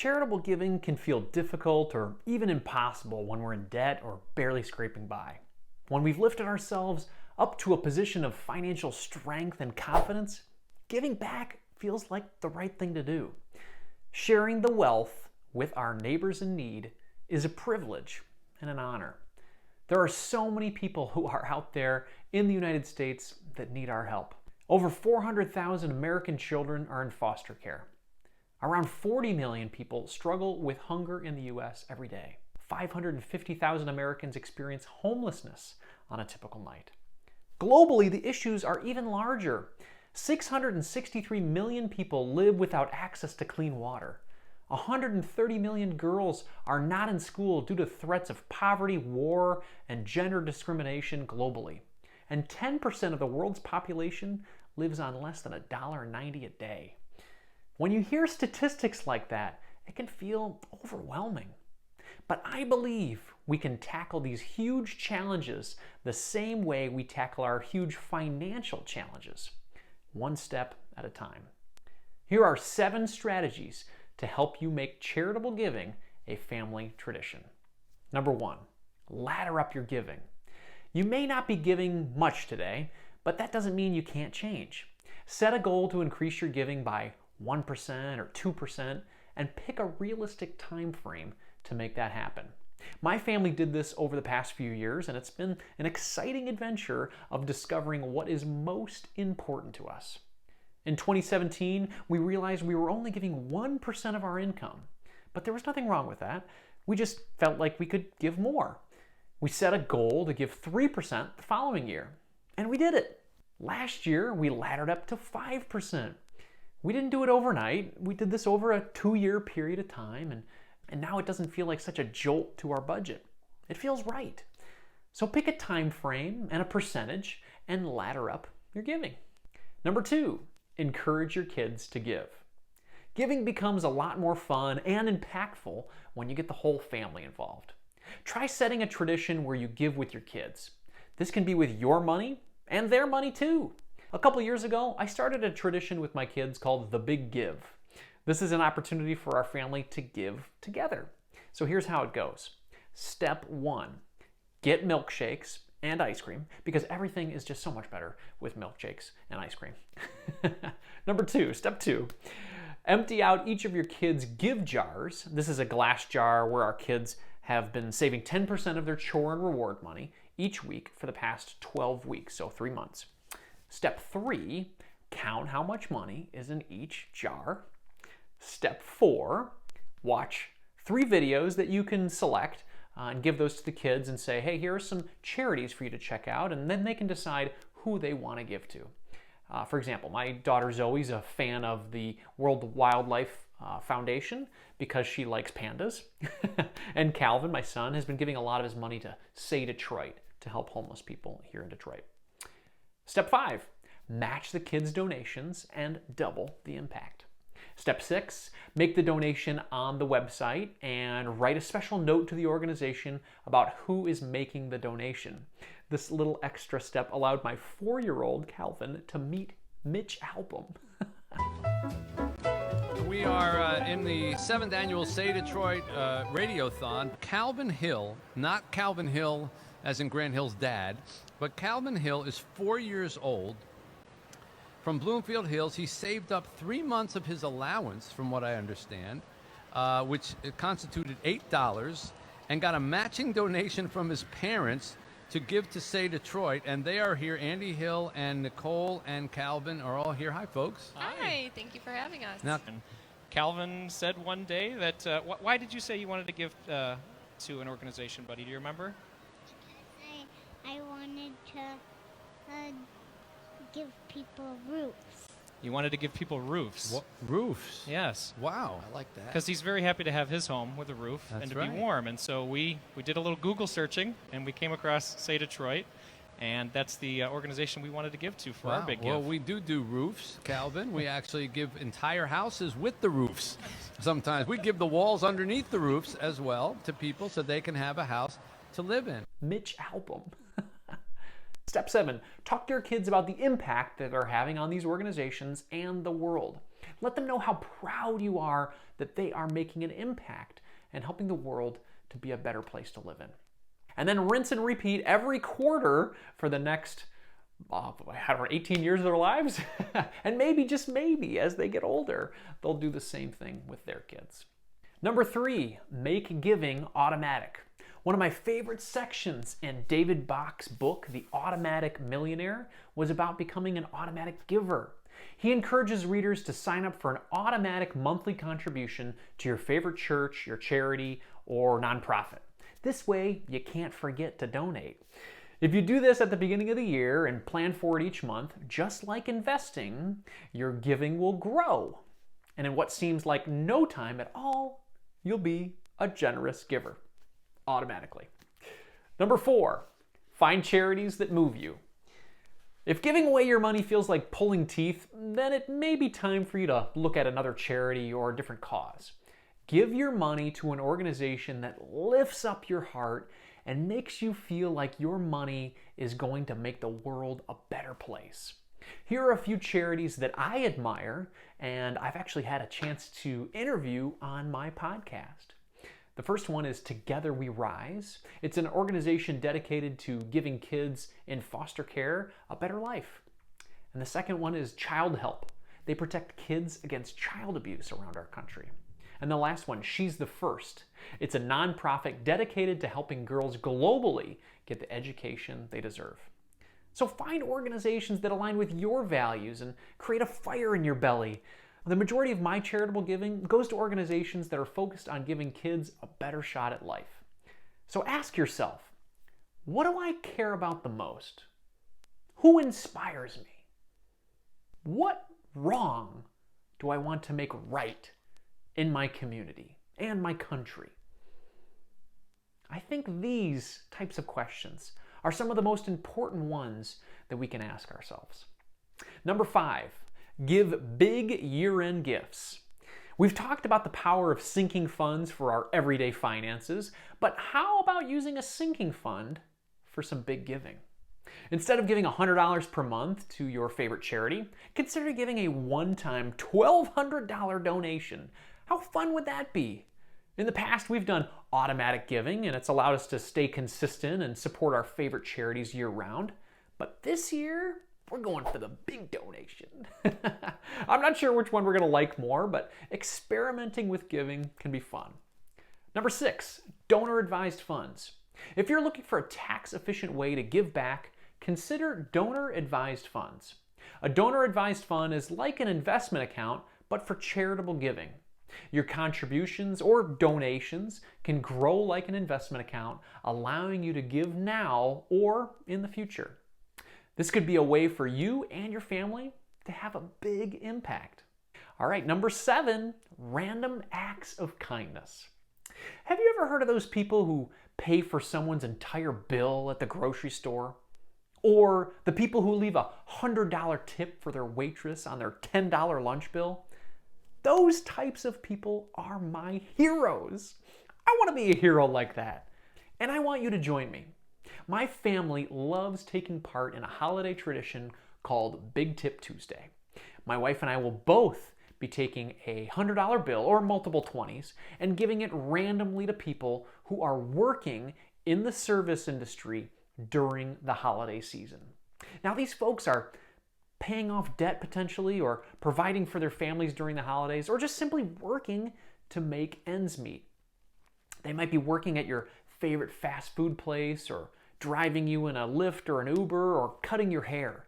Charitable giving can feel difficult or even impossible when we're in debt or barely scraping by. When we've lifted ourselves up to a position of financial strength and confidence, giving back feels like the right thing to do. Sharing the wealth with our neighbors in need is a privilege and an honor. There are so many people who are out there in the United States that need our help. Over 400,000 American children are in foster care. Around 40 million people struggle with hunger in the U.S. every day. 550,000 Americans experience homelessness on a typical night. Globally, the issues are even larger. 663 million people live without access to clean water. 130 million girls are not in school due to threats of poverty, war, and gender discrimination globally. And 10% of the world's population lives on less than $1.90 a day. When you hear statistics like that, it can feel overwhelming. But I believe we can tackle these huge challenges the same way we tackle our huge financial challenges, one step at a time. Here are 7 strategies to help you make charitable giving a family tradition. Number 1, ladder up your giving. You may not be giving much today, but that doesn't mean you can't change. Set a goal to increase your giving by 1% or 2% and pick a realistic time frame to make that happen. My family did this over the past few years, and it's been an exciting adventure of discovering what is most important to us. In 2017, we realized we were only giving 1% of our income, but there was nothing wrong with that. We just felt like we could give more. We set a goal to give 3% the following year, and we did it. Last year, we laddered up to 5%. We didn't do it overnight. We did this over a 2-year period of time, and now it doesn't feel like such a jolt to our budget. It feels right. So pick a time frame and a percentage and ladder up your giving. Number 2, encourage your kids to give. Giving becomes a lot more fun and impactful when you get the whole family involved. Try setting a tradition where you give with your kids. This can be with your money and their money too. A couple years ago, I started a tradition with my kids called The Big Give. This is an opportunity for our family to give together. So here's how it goes. Step 1, get milkshakes and ice cream, because everything is just so much better with milkshakes and ice cream. Step 2, empty out each of your kids' give jars. This is a glass jar where our kids have been saving 10% of their chore and reward money each week for the past 12 weeks, so 3 months. Step 3, count how much money is in each jar. Step 4, watch 3 videos that you can select and give those to the kids and say, hey, here are some charities for you to check out, and then they can decide who they want to give to. For example, my daughter Zoe's a fan of the World Wildlife Foundation because she likes pandas. And Calvin, my son, has been giving a lot of his money to Say Detroit to help homeless people here in Detroit. Step 5, match the kids' donations and double the impact. Step 6, make the donation on the website and write a special note to the organization about who is making the donation. This little extra step allowed my 4-year-old Calvin to meet Mitch Albom. We are in the 7th annual Say Detroit Radiothon. Calvin Hill, not Calvin Hill as in Grant Hill's dad, but Calvin Hill is 4 years old. From Bloomfield Hills, he saved up 3 months of his allowance, from what I understand, which constituted $8, and got a matching donation from his parents to give to Say Detroit, and they are here. Andy Hill and Nicole and Calvin are all here. Hi, folks. Hi, thank you for having us. Now, Calvin said one day that, why did you say you wanted to give to an organization, buddy? Do you remember? I wanted to give people roofs. You wanted to give people roofs. what, roofs? Yes. Wow, I like that. Because he's very happy to have his home with a roof That's and to right. be warm. And so we did a little Google searching, and we came across Say Detroit, and that's the organization we wanted to give to for our big Well, give. we do roofs, Calvin. We actually give entire houses with the roofs. Sometimes we give the walls underneath the roofs as well to people so they can have a house to live in. Mitch Albom. Step 7, talk to your kids about the impact that they're having on these organizations and the world. Let them know how proud you are that they are making an impact and helping the world to be a better place to live in. And then rinse and repeat every quarter for the next 18 years of their lives. And maybe, just maybe, as they get older, they'll do the same thing with their kids. Number 3, make giving automatic. One of my favorite sections in David Bach's book, The Automatic Millionaire, was about becoming an automatic giver. He encourages readers to sign up for an automatic monthly contribution to your favorite church, your charity, or nonprofit. This way, you can't forget to donate. If you do this at the beginning of the year and plan for it each month, just like investing, your giving will grow. And in what seems like no time at all, you'll be a generous giver automatically. Number 4, find charities that move you. If giving away your money feels like pulling teeth, then it may be time for you to look at another charity or a different cause. Give your money to an organization that lifts up your heart and makes you feel like your money is going to make the world a better place. Here are a few charities that I admire and I've actually had a chance to interview on my podcast. The first one is Together We Rise. It's an organization dedicated to giving kids in foster care a better life. And the second one is Child Help. They protect kids against child abuse around our country. And the last one, She's the First. It's a nonprofit dedicated to helping girls globally get the education they deserve. So find organizations that align with your values and create a fire in your belly. The majority of my charitable giving goes to organizations that are focused on giving kids a better shot at life. So ask yourself, what do I care about the most? Who inspires me? What wrong do I want to make right in my community and my country? I think these types of questions are some of the most important ones that we can ask ourselves. Number 5, give big year-end gifts. We've talked about the power of sinking funds for our everyday finances, but how about using a sinking fund for some big giving? Instead of giving $100 per month to your favorite charity, consider giving a one-time $1,200 donation. How fun would that be? In the past, we've done automatic giving, and it's allowed us to stay consistent and support our favorite charities year-round. But this year, we're going for the big donation. I'm not sure which one we're going to like more, but experimenting with giving can be fun. Number 6, donor-advised funds. If you're looking for a tax-efficient way to give back, consider donor-advised funds. A donor-advised fund is like an investment account, but for charitable giving. Your contributions or donations can grow like an investment account, allowing you to give now or in the future. This could be a way for you and your family to have a big impact. All right, number 7, random acts of kindness. Have you ever heard of those people who pay for someone's entire bill at the grocery store? Or the people who leave a $100 tip for their waitress on their $10 lunch bill? Those types of people are my heroes. I want to be a hero like that. And I want you to join me. My family loves taking part in a holiday tradition called Big Tip Tuesday. My wife and I will both be taking a $100 bill or multiple 20s and giving it randomly to people who are working in the service industry during the holiday season. Now, these folks are paying off debt potentially, or providing for their families during the holidays, or just simply working to make ends meet. They might be working at your favorite fast food place, or driving you in a Lyft or an Uber, or cutting your hair.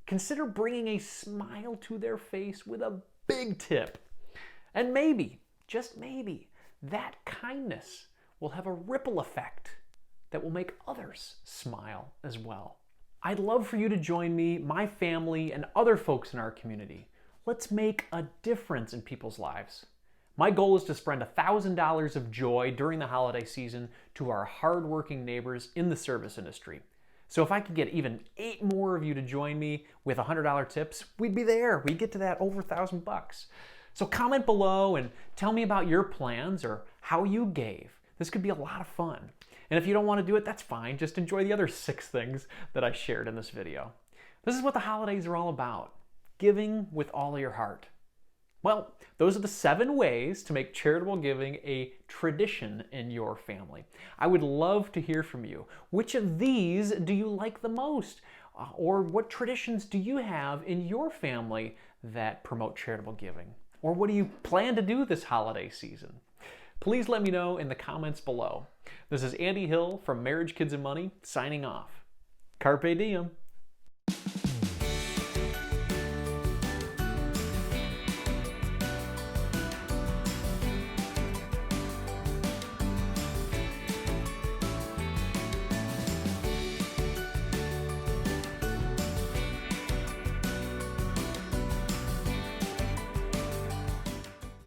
Consider bringing a smile to their face with a big tip. And maybe, just maybe, that kindness will have a ripple effect that will make others smile as well. I'd love for you to join me, my family, and other folks in our community. Let's make a difference in people's lives. My goal is to spread $1,000 of joy during the holiday season to our hardworking neighbors in the service industry. So if I could get even 8 more of you to join me with $100 tips, we'd be there. We'd get to that over $1,000. So comment below and tell me about your plans or how you gave. This could be a lot of fun. And if you don't want to do it, that's fine. Just enjoy the other 6 things that I shared in this video. This is what the holidays are all about. Giving with all of your heart. Well, those are the 7 ways to make charitable giving a tradition in your family. I would love to hear from you. Which of these do you like the most? Or what traditions do you have in your family that promote charitable giving? Or what do you plan to do this holiday season? Please let me know in the comments below. This is Andy Hill from Marriage, Kids, and Money signing off. Carpe diem.